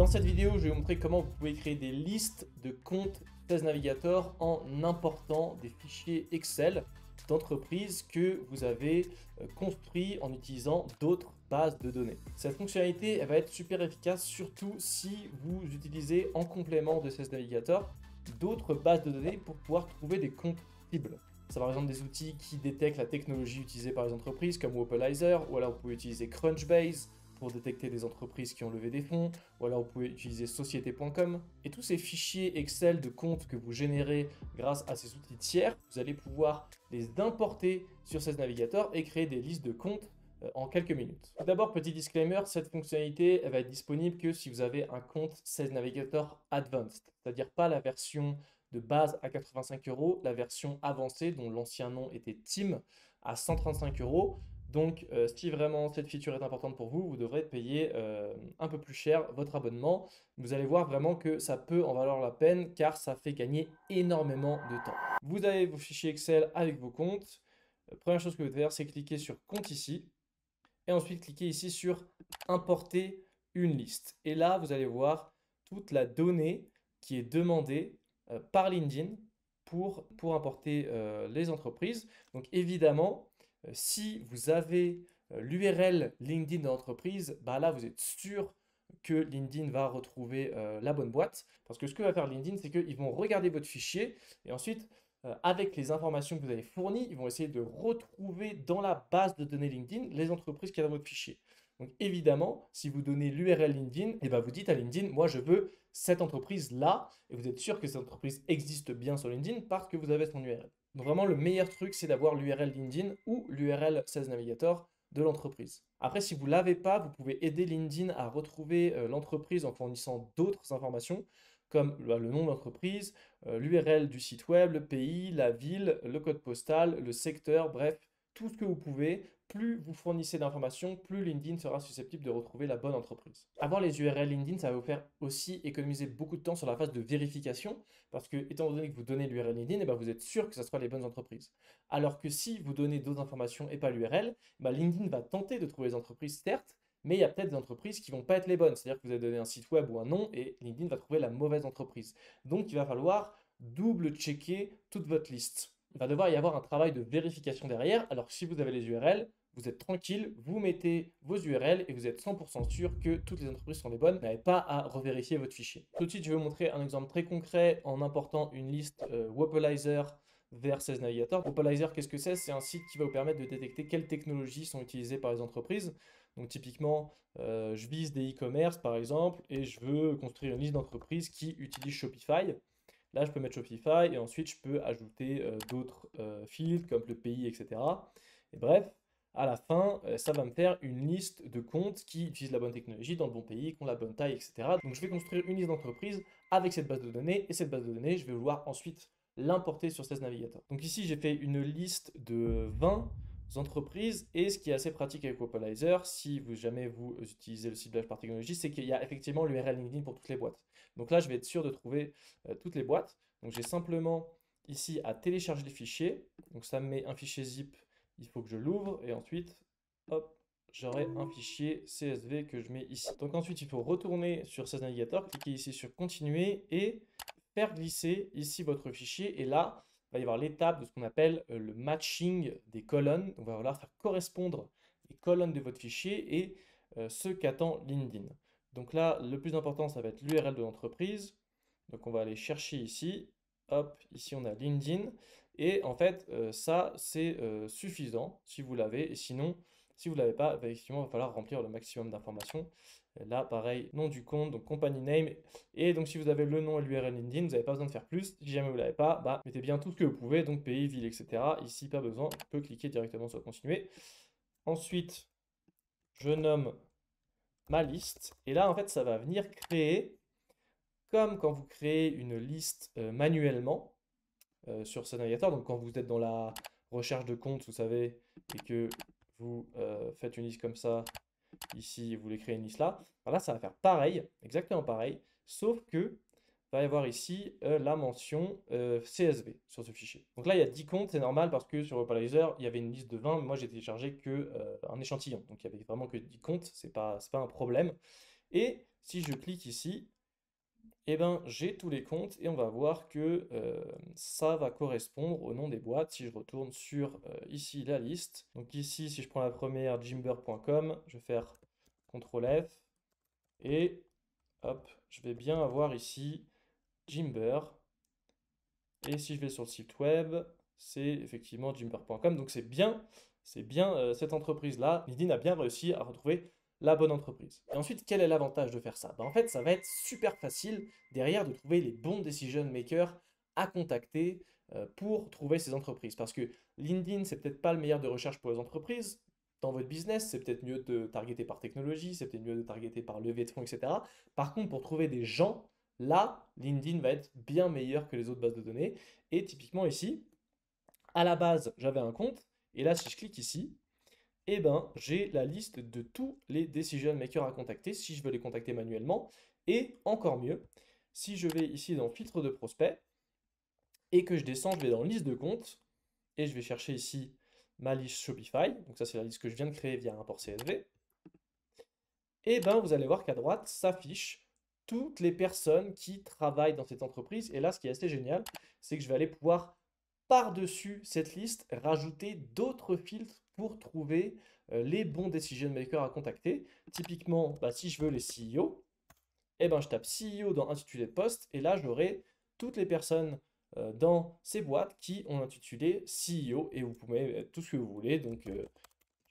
Dans cette vidéo, je vais vous montrer comment vous pouvez créer des listes de comptes Sales Navigator en important des fichiers Excel d'entreprises que vous avez construits en utilisant d'autres bases de données. Cette fonctionnalité, elle va être super efficace, surtout si vous utilisez en complément de Sales Navigator d'autres bases de données pour pouvoir trouver des comptes cibles. Ça va par exemple des outils qui détectent la technologie utilisée par les entreprises comme Wopalizer, ou alors vous pouvez utiliser Crunchbase pour détecter des entreprises qui ont levé des fonds, ou alors vous pouvez utiliser société.com. Et tous ces fichiers Excel de comptes que vous générez grâce à ces outils tiers, vous allez pouvoir les importer sur Sales Navigator et créer des listes de comptes en quelques minutes. Tout d'abord, petit disclaimer, cette fonctionnalité elle va être disponible que si vous avez un compte Sales Navigator Advanced, c'est-à-dire pas la version de base à 85 €, la version avancée dont l'ancien nom était Team à 135 €. Donc, si vraiment cette feature est importante pour vous, vous devrez payer un peu plus cher votre abonnement. Vous allez voir vraiment que ça peut en valoir la peine car ça fait gagner énormément de temps. Vous avez vos fichiers Excel avec vos comptes. Première chose que vous devez faire, c'est cliquer sur Compte ici. Et ensuite, cliquez ici sur Importer une liste. Et là, vous allez voir toute la donnée qui est demandée par LinkedIn pour importer les entreprises. Donc évidemment, si vous avez l'URL LinkedIn de l'entreprise, bah là, vous êtes sûr que LinkedIn va retrouver la bonne boîte. Parce que ce que va faire LinkedIn, c'est qu'ils vont regarder votre fichier et ensuite, avec les informations que vous avez fournies, ils vont essayer de retrouver dans la base de données LinkedIn les entreprises qu'il y a dans votre fichier. Donc évidemment, si vous donnez l'URL LinkedIn, et ben vous dites à LinkedIn, moi je veux cette entreprise-là, et vous êtes sûr que cette entreprise existe bien sur LinkedIn parce que vous avez son URL. Donc vraiment, le meilleur truc, c'est d'avoir l'URL LinkedIn ou l'URL Sales Navigator de l'entreprise. Après, si vous ne l'avez pas, vous pouvez aider LinkedIn à retrouver l'entreprise en fournissant d'autres informations, comme le nom de l'entreprise, l'URL du site web, le pays, la ville, le code postal, le secteur, bref, tout ce que vous pouvez. Plus vous fournissez d'informations, plus LinkedIn sera susceptible de retrouver la bonne entreprise. Avoir les URL LinkedIn, ça va vous faire aussi économiser beaucoup de temps sur la phase de vérification, parce que étant donné que vous donnez l'URL LinkedIn, vous êtes sûr que ce sera les bonnes entreprises. Alors que si vous donnez d'autres informations et pas l'URL, LinkedIn va tenter de trouver les entreprises, certes, mais il y a peut-être des entreprises qui ne vont pas être les bonnes. C'est-à-dire que vous avez donné un site web ou un nom et LinkedIn va trouver la mauvaise entreprise. Donc, il va falloir double-checker toute votre liste. Il va devoir y avoir un travail de vérification derrière. Alors que si vous avez les URL, vous êtes tranquille, vous mettez vos URL et vous êtes 100% sûr que toutes les entreprises sont les bonnes. Vous n'avez pas à revérifier votre fichier. Tout de suite, je vais vous montrer un exemple très concret en important une liste Wopalizer vers Sales Navigator. Wopalizer, qu'est-ce que c'est? C'est un site qui va vous permettre de détecter quelles technologies sont utilisées par les entreprises. Donc typiquement, je vise des e-commerce par exemple et je veux construire une liste d'entreprises qui utilisent Shopify. Là, je peux mettre Shopify et ensuite je peux ajouter d'autres fields comme le pays, etc. Et bref, à la fin, ça va me faire une liste de comptes qui utilisent la bonne technologie dans le bon pays, qui ont la bonne taille, etc. Donc je vais construire une liste d'entreprises avec cette base de données et cette base de données, je vais vouloir ensuite l'importer sur Sales Navigator. Donc ici, j'ai fait une liste de 20 entreprises et ce qui est assez pratique avec Wopalizer, si jamais vous utilisez le ciblage par technologie, c'est qu'il y a effectivement l'URL LinkedIn pour toutes les boîtes. Donc là, je vais être sûr de trouver toutes les boîtes. Donc j'ai simplement ici à télécharger les fichiers. Donc ça me met un fichier zip, il faut que je l'ouvre et ensuite, hop, j'aurai un fichier CSV que je mets ici. Donc ensuite, il faut retourner sur Sales Navigator, cliquer ici sur continuer et faire glisser ici votre fichier. Et là, il va y avoir l'étape de ce qu'on appelle le matching des colonnes. Donc, il va falloir faire correspondre les colonnes de votre fichier et ce qu'attend LinkedIn. Donc là, le plus important, ça va être l'URL de l'entreprise. Donc on va aller chercher ici. Hop, ici on a LinkedIn. Et en fait, ça, c'est suffisant si vous l'avez. Et sinon, si vous ne l'avez pas, effectivement, il va falloir remplir le maximum d'informations. Là, pareil, nom du compte, donc company name. Et donc, si vous avez le nom et l'URL LinkedIn, vous n'avez pas besoin de faire plus. Si jamais vous ne l'avez pas, mettez bien tout ce que vous pouvez, donc pays, ville, etc. Ici, pas besoin, on peut cliquer directement sur continuer. Ensuite, je nomme ma liste. Et là, en fait, ça va venir créer, comme quand vous créez une liste manuellement sur ce navigateur. Donc, quand vous êtes dans la recherche de compte, vous savez, et que vous faites une liste comme ça, ici, vous voulez créer une liste là. Alors là, ça va faire pareil, exactement pareil, sauf que il va y avoir ici la mention CSV sur ce fichier. Donc là, il y a 10 comptes, c'est normal parce que sur Wopalizer, il y avait une liste de 20, mais moi j'ai téléchargé que un échantillon. Donc il y avait vraiment que 10 comptes, c'est pas un problème. Et si je clique ici, eh ben, j'ai tous les comptes et on va voir que ça va correspondre au nom des boîtes. Si je retourne sur ici la liste, donc ici, si je prends la première, jimber.com, je vais faire CTRL F et hop, je vais bien avoir ici Jimber. Et si je vais sur le site web, c'est effectivement jimber.com. Donc c'est bien cette entreprise-là. LinkedIn a bien réussi à retrouver la bonne entreprise. Et ensuite, quel est l'avantage de faire ça? En fait, ça va être super facile derrière de trouver les bons decision makers à contacter pour trouver ces entreprises. Parce que LinkedIn, c'est peut-être pas le meilleur de recherche pour les entreprises. Dans votre business, c'est peut-être mieux de targeter par technologie, c'est peut-être mieux de targeter par levée de fonds, etc. Par contre, pour trouver des gens, là, LinkedIn va être bien meilleur que les autres bases de données. Et typiquement ici, à la base, j'avais un compte. Et là, si je clique ici, eh ben, j'ai la liste de tous les decision makers à contacter si je veux les contacter manuellement. Et encore mieux, si je vais ici dans filtre de prospects et que je descends, je vais dans liste de comptes et je vais chercher ici ma liste Shopify. Donc ça, c'est la liste que je viens de créer via un import CSV. Et ben, vous allez voir qu'à droite s'affichent toutes les personnes qui travaillent dans cette entreprise. Et là, ce qui est assez génial, c'est que je vais aller pouvoir, par-dessus cette liste, rajouter d'autres filtres pour trouver les bons decision makers à contacter. Typiquement, bah, si je veux les CEO, eh ben, je tape CEO dans intitulé de poste et là, j'aurai toutes les personnes dans ces boîtes qui ont intitulé CEO et vous pouvez mettre tout ce que vous voulez. Donc,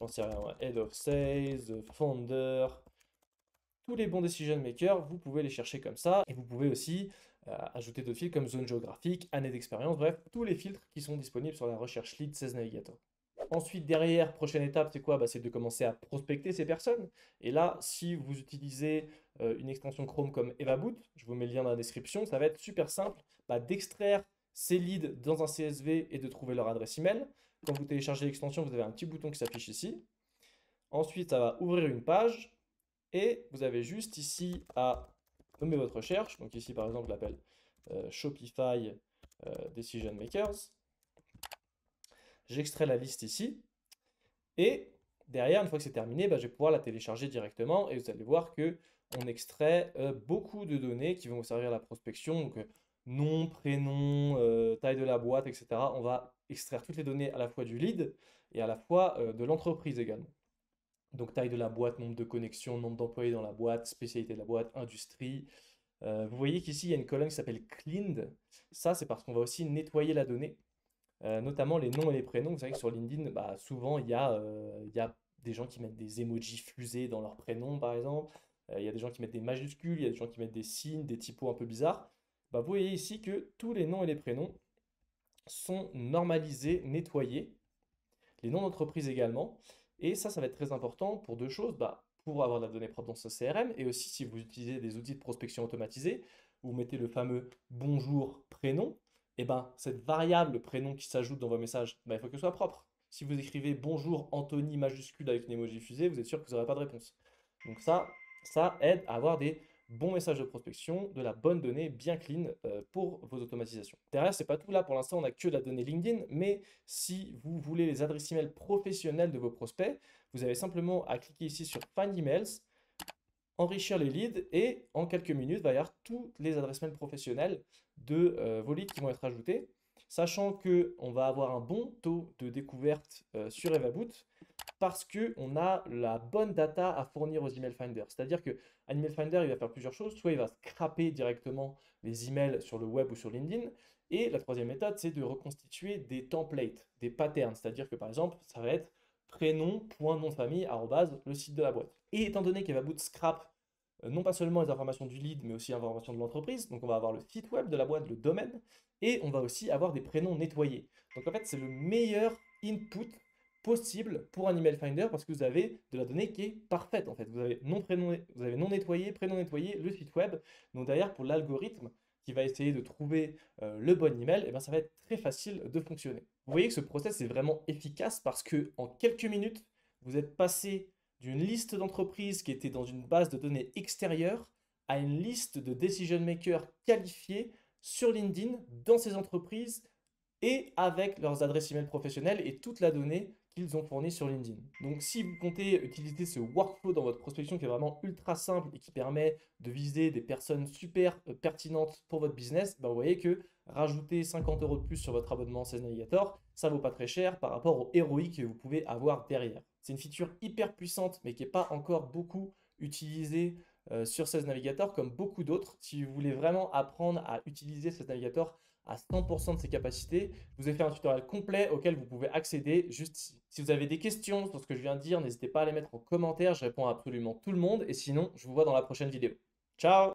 j'en sais rien, Head of Sales, Founder, tous les bons decision makers, vous pouvez les chercher comme ça. Et vous pouvez aussi ajouter d'autres filtres comme zone géographique, année d'expérience, bref, tous les filtres qui sont disponibles sur la recherche lead 16 Navigator. Ensuite, derrière, prochaine étape, c'est quoi? Bah, c'est de commencer à prospecter ces personnes. Et là, si vous utilisez une extension Chrome comme EvaBoot, je vous mets le lien dans la description, ça va être super simple d'extraire ces leads dans un CSV et de trouver leur adresse email. Quand vous téléchargez l'extension, vous avez un petit bouton qui s'affiche ici. Ensuite, ça va ouvrir une page. Et vous avez juste ici à nommer votre recherche. Donc ici, par exemple, je l'appelle Shopify Decision Makers. J'extrais la liste ici. Et derrière, une fois que c'est terminé, bah, je vais pouvoir la télécharger directement. Et vous allez voir que on extrait beaucoup de données qui vont vous servir à la prospection. Donc nom, prénom, taille de la boîte, etc. On va extraire toutes les données à la fois du lead et à la fois de l'entreprise également. Donc taille de la boîte, nombre de connexions, nombre d'employés dans la boîte, spécialité de la boîte, industrie. Vous voyez qu'ici, il y a une colonne qui s'appelle Cleaned. Ça, c'est parce qu'on va aussi nettoyer la donnée, notamment les noms et les prénoms. Vous savez que sur LinkedIn, bah, souvent, il y a des gens qui mettent des emojis fusés dans leur prénom, par exemple. Il y a des gens qui mettent des majuscules, il y a des gens qui mettent des signes, des typos un peu bizarres. Bah, vous voyez ici que tous les noms et les prénoms sont normalisés, nettoyés les noms d'entreprise également. Et ça va être très important pour deux choses. Bah, pour avoir de la donnée propre dans ce CRM et aussi si vous utilisez des outils de prospection automatisés, vous mettez le fameux bonjour prénom, et ben cette variable prénom qui s'ajoute dans vos messages, bah, il faut que ce soit propre. Si vous écrivez bonjour Anthony majuscule avec une emoji fusée, vous êtes sûr que vous n'aurez pas de réponse. Donc ça aide à avoir des bons messages de prospection, de la bonne donnée bien clean pour vos automatisations. Derrière, c'est pas tout là pour l'instant, on n'a que la donnée LinkedIn, mais si vous voulez les adresses email professionnelles de vos prospects, vous avez simplement à cliquer ici sur Find Emails, enrichir les leads et en quelques minutes, il va y avoir toutes les adresses mail professionnelles de vos leads qui vont être ajoutées, sachant qu'on va avoir un bon taux de découverte sur EvaBoot parce qu'on a la bonne data à fournir aux email finders. C'est-à-dire que un email finder, il va faire plusieurs choses. Soit il va scraper directement les emails sur le web ou sur LinkedIn. Et la troisième méthode, c'est de reconstituer des templates, des patterns. C'est-à-dire que par exemple, ça va être prénom.nom de famille le site de la boîte. Et étant donné qu'EvaBoot scrape non pas seulement les informations du lead, mais aussi les informations de l'entreprise, donc on va avoir le site web de la boîte, le domaine, et on va aussi avoir des prénoms nettoyés. Donc en fait, c'est le meilleur input possible pour un email finder parce que vous avez de la donnée qui est parfaite en fait. Vous avez nom, prénom, vous avez nom nettoyé, prénom nettoyé, le site web. Donc derrière, pour l'algorithme qui va essayer de trouver le bon email, et ben, ça va être très facile de fonctionner. Vous voyez que ce process est vraiment efficace parce que en quelques minutes, vous êtes passé d'une liste d'entreprises qui était dans une base de données extérieure à une liste de decision makers qualifiés sur LinkedIn dans ces entreprises et avec leurs adresses email professionnelles et toute la donnée qu'ils ont fournis sur LinkedIn. Donc si vous comptez utiliser ce workflow dans votre prospection qui est vraiment ultra simple et qui permet de viser des personnes super pertinentes pour votre business, ben vous voyez que rajouter 50 € de plus sur votre abonnement Sales Navigator, ça vaut pas très cher par rapport au ROI que vous pouvez avoir derrière. C'est une feature hyper puissante mais qui n'est pas encore beaucoup utilisée sur Sales Navigator comme beaucoup d'autres. Si vous voulez vraiment apprendre à utiliser Sales Navigator à 100% de ses capacités, je vous ai fait un tutoriel complet auquel vous pouvez accéder juste ici. Si vous avez des questions sur ce que je viens de dire, n'hésitez pas à les mettre en commentaire, je réponds à absolument tout le monde et sinon, je vous vois dans la prochaine vidéo. Ciao!